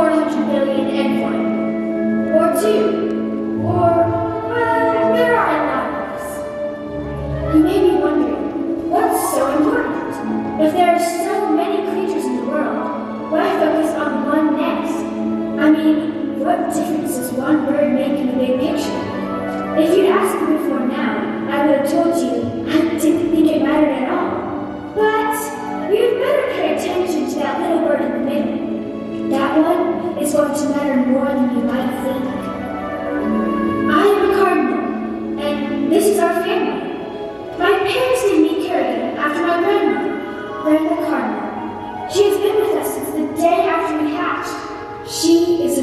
400,000,001,000,000. Or 2. Or, well, there are a lot of us. You may be wondering, what's so important? If there are so many creatures in the world, why focus on one nest? I mean, what difference does one bird make in the big picture? If you'd asked me before now, I would have told you I didn't think it mattered at all. But you'd better pay attention to that little bird in the middle. That one is going to matter more than you might think. I am a cardinal, and this is our family. My parents named me Kerrigan after my grandmother, Brenda Cardinal. She has been with us since the day after we hatched. She is a